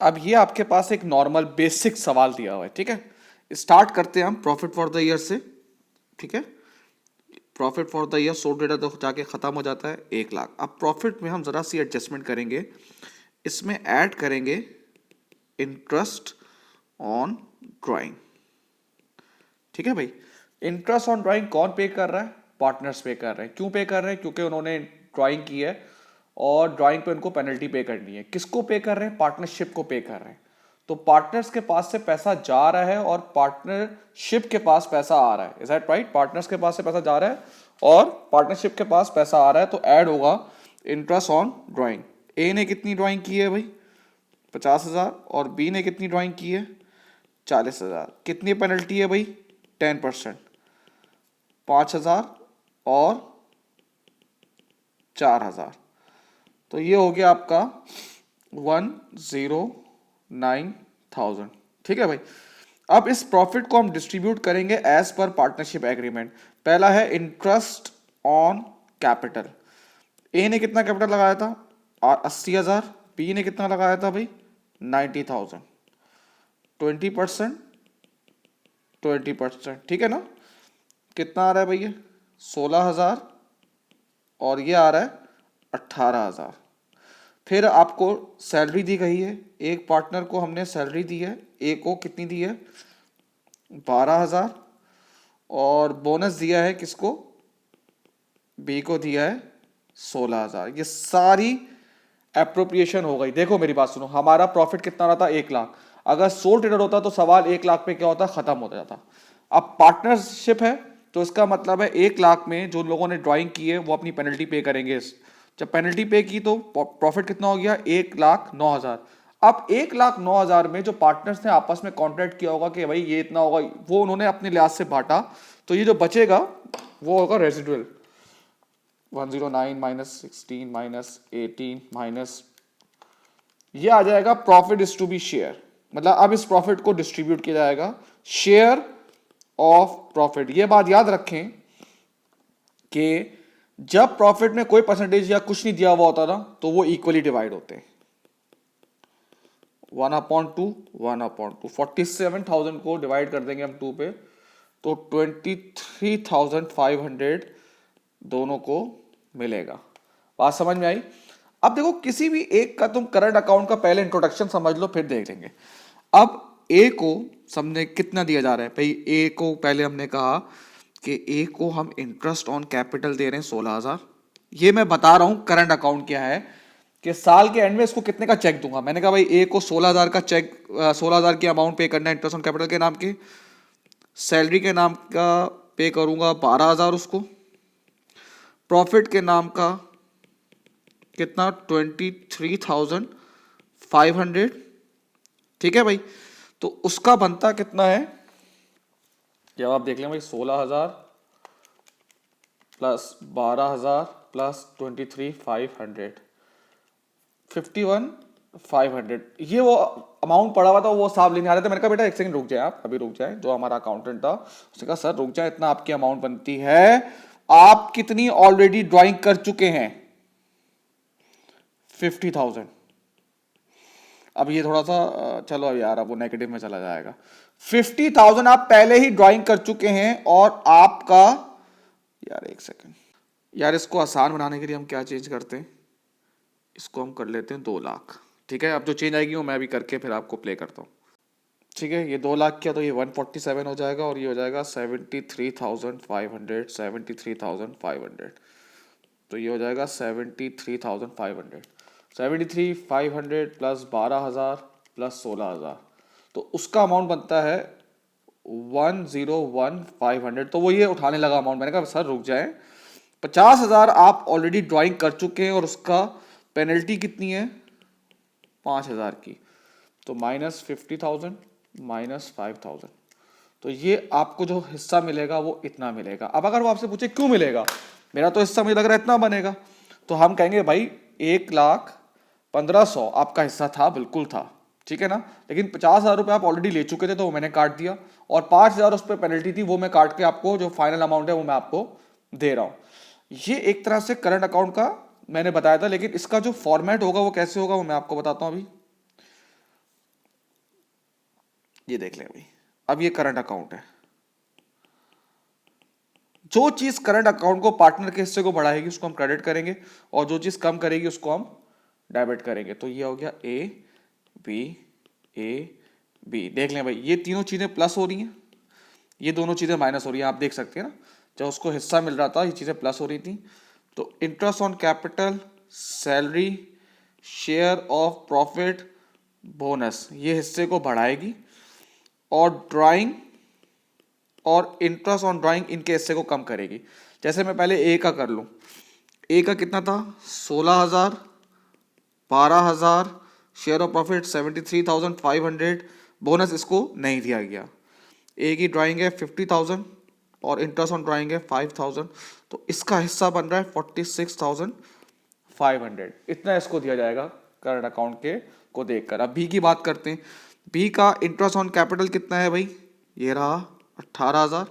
अब ये आपके पास एक नॉर्मल बेसिक सवाल दिया हुआ है, ठीक है। स्टार्ट करते हैं हम प्रॉफिट फॉर द ईयर से, ठीक है। Profit for the year sort data तो जाके खत्म हो जाता है 1 लाख। अब प्रॉफिट में हम जरा सी एडजस्टमेंट करेंगे, इसमें ऐड करेंगे इंटरेस्ट ऑन ड्राइंग, ठीक है भाई। इंटरेस्ट ऑन ड्राइंग कौन पे कर रहा है? पार्टनर्स पे कर रहे हैं। क्यों पे कर रहे हैं? क्योंकि उन्होंने ड्राइंग की है और ड्राइंग पे उनको पेनल्टी पे करनी है। किसको पे कर रहे हैं? पार्टनरशिप को पे कर रहे हैं। तो पार्टनर्स के पास से पैसा जा रहा है और पार्टनरशिप के पास पैसा आ रहा है। Is that right? पार्टनर्स के पास से पैसा जा रहा है और पार्टनरशिप के पास पैसा आ रहा है, तो ऐड होगा इंटरेस्ट ऑन ड्राइंग। ए ने कितनी ड्राइंग की है भाई? 50,000। और बी ने कितनी ड्राइंग की है? 40,000। कितनी पेनल्टी है भाई? 10%। 5,000 और 4,000। तो ये हो गया आपका 109,000, ठीक है भाई। अब इस प्रॉफिट को हम डिस्ट्रीब्यूट करेंगे एज पर पार्टनरशिप एग्रीमेंट। पहला है इंटरेस्ट ऑन कैपिटल। ए ने कितना कैपिटल लगाया था? 80,000। बी ने कितना लगाया था भाई? 90,000। 20%, 20%, ठीक है ना। कितना आ रहा है भैया? 16,000 और ये आ रहा है 18,000। फिर आपको सैलरी दी गई है, एक पार्टनर को हमने सैलरी दी है, ए को कितनी दी है? 12,000। और बोनस दिया है किसको? बी को दिया है 16,000। ये सारी एप्रोप्रिएशन हो गई। देखो मेरी बात सुनो, हमारा प्रॉफिट कितना रहा था? 1 लाख। अगर सोल ट्रेडर होता तो सवाल 1 लाख पे क्या होता? खत्म हो जाता। अब पार्टनरशिप है तो इसका मतलब है 1 लाख में जो लोगों ने ड्राइंग की है वो अपनी पेनल्टी पे करेंगे। जब पेनल्टी पे की तो प्रॉफिट कितना हो गया? 1,09,000। अब 1,09,000 में जो पार्टनर्स ने आपस में कॉन्ट्रैक्ट किया होगा कि भाई ये इतना होगा, वो उन्होंने अपने लिहाज से बांटा, तो ये जो बचेगा वो होगा रेजिडुअल। 109 माइनस 16 माइनस 18 माइनस, ये आ जाएगा profit is to be share. मतलब अब इस प्रॉफिट को डिस्ट्रीब्यूट किया जाएगा, शेयर ऑफ प्रॉफिट। ये बात याद रखें कि जब प्रॉफिट में कोई परसेंटेज या कुछ नहीं दिया हुआ होता ना तो वो इक्वली डिवाइड होते हैं। 1/2, 1/2। 47,000 को डिवाइड कर देंगे हम 2 पे तो 23,500 दोनों को मिलेगा। बात समझ में आई? अब देखो किसी भी एक का तुम करंट अकाउंट का पहले इंट्रोडक्शन समझ लो, फिर देख लेंगे। अब ए को हमने कितना दिया जा रहा है भाई? ए को पहले हमने कहा कि ए को हम इंटरेस्ट ऑन कैपिटल दे रहे हैं 16,000। ये मैं बता रहा हूं करंट अकाउंट क्या है कि साल के एंड में इसको कितने का चेक दूंगा। मैंने कहा भाई ए को 16,000 का चेक, 16,000 की अमाउंट पे करना है इंटरेस्ट ऑन कैपिटल के नाम के। सैलरी के नाम का पे करूंगा 12,000 उसको। प्रॉफिट के नाम का कितना? 23,500, ठीक है भाई। तो उसका बनता कितना है? जब आप देख लें भाई, 16,000 प्लस 12,000 प्लस 23,500, 51,500। ये वो अमाउंट पड़ा हुआ था, वो साहब लेने आ रहे थे। मैंने कहा बेटा एक सेकंड रुक जाए, आप अभी रुक जाए। जो हमारा अकाउंटेंट था उसने कहा सर रुक जाए, इतना आपकी अमाउंट बनती है। आप कितनी ऑलरेडी ड्राइंग कर चुके हैं? 50,000। अब ये थोड़ा सा चलो अब यार, अब वो नेगेटिव में चला जाएगा। 50,000 आप पहले ही ड्राइंग कर चुके हैं और आपका, यार एक सेकंड यार, इसको आसान बनाने के लिए हम क्या चेंज करते हैं? इसको हम कर लेते हैं 2 लाख, ठीक है। अब जो चेंज आएगी वो मैं भी करके फिर आपको प्ले करता हूँ, ठीक है। ये 2 लाख किया तो ये 147 हो जाएगा और ये हो जाएगा 73,500, 73,500। तो ये हो जाएगा 73,500। 73,500 प्लस 12,000 प्लस 16,000, तो उसका अमाउंट बनता है 101,500। तो वो ये उठाने लगा अमाउंट। मैंने कहा सर रुक जाए, 50,000 आप ऑलरेडी ड्राइंग कर चुके हैं और उसका पेनल्टी कितनी है? 5,000 की। तो -50,000 -5,000, तो ये आपको जो हिस्सा मिलेगा वो इतना मिलेगा। अब अगर वो आपसे पूछे क्यों मिलेगा, मेरा तो हिस्सा मुझे लग रहा है इतना बनेगा, तो हम कहेंगे भाई 1,15,100 आपका हिस्सा था, बिल्कुल था, ठीक है ना। लेकिन 50,000 रुपये आप ऑलरेडी ले चुके थे तो वो मैंने काट दिया, और 5,000 उस पर पेनल्टी थी, वो मैं काट के आपको जो फाइनल अमाउंट है वो मैं आपको दे रहा हूँ। ये एक तरह से करंट अकाउंट का मैंने बताया था, लेकिन इसका जो फॉर्मेट होगा वो कैसे होगा वो मैं आपको बताता हूँ अभी। ये देख लें भाई, अब ये करंट अकाउंट है। जो चीज करंट अकाउंट को पार्टनर के हिस्से को बढ़ाएगी उसको हम क्रेडिट करेंगे, और जो चीज कम करेगी उसको हम डेबिट करेंगे। तो ये हो गया ए बी, ए बी। देख लें भाई, ये तीनों चीजें प्लस हो रही हैं, ये दोनों चीजें माइनस हो रही हैं। आप देख सकते हैं ना, जब उसको हिस्सा मिल रहा था ये चीजें प्लस हो रही थी। तो interest on capital, salary, share of profit, bonus, ये हिस्से को बढ़ाएगी, और ड्राइंग और इंटरेस्ट ऑन ड्राइंग इनके हिस्से को कम करेगी। जैसे मैं पहले ए का कर लूँ, ए का कितना था 16,000, 12,000, शेयर ऑफ प्रॉफिट 73,500, बोनस इसको नहीं दिया गया। ए की ड्राइंग है 50,000 और इंटरेस्ट ऑन ड्राइंग है 5,000, तो इसका हिस्सा बन रहा है 46,500। इतना इसको दिया जाएगा करंट अकाउंट के को देखकर। अब बी की बात करते हैं। बी का इंटरेस्ट ऑन कैपिटल कितना है भाई, ये रहा 18,000,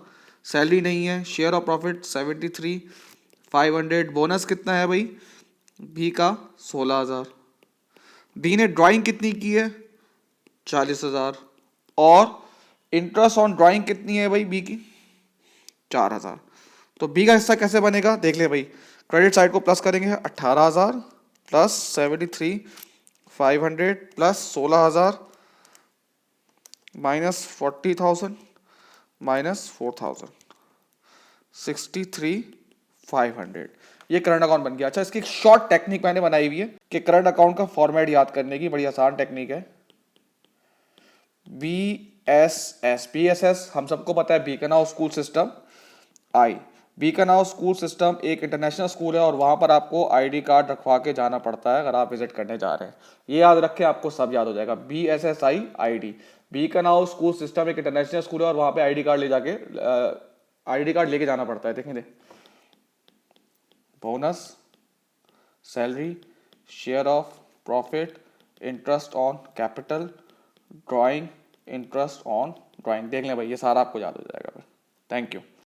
सैलरी नहीं है, शेयर ऑफ प्रॉफिट 73,500, बोनस कितना है भाई बी का 16,000। बी ने ड्राइंग कितनी की है 40,000, और इंटरेस्ट ऑन ड्राइंग कितनी है भाई बी की 4,000। तो बी का हिस्सा कैसे बनेगा देख ले भाई, क्रेडिट साइड को प्लस करेंगे 18,000 प्लस 73,500 प्लस 16,000 माइनस 40,000 माइनस 4,000, 63,500। ये करंट अकाउंट बन गया। अच्छा, इसकी एक शॉर्ट टेक्निक मैंने बनाई हुई है कि करंट अकाउंट का फॉर्मेट याद करने की, बड़ी आसान टेक्निक है। BSS हम सबको पता है, बीकन स्कूल सिस्टम। आई, बीकन स्कूल सिस्टम एक इंटरनेशनल स्कूल है और वहां पर आपको आईडी कार्ड रखवा के जाना पड़ता है अगर आप विजिट करने जा रहे हैं। ये याद रखें, आपको सब याद हो जाएगा। BSSI बीकन स्कूल सिस्टम एक इंटरनेशनल स्कूल है और वहां पे आईडी कार्ड लेके जाना पड़ता है। देखेंगे, bonus, salary, share of profit, interest on capital, drawing, interest on drawing. देख लें भाई, ये सारा आपको याद हो जाएगा। Thank you.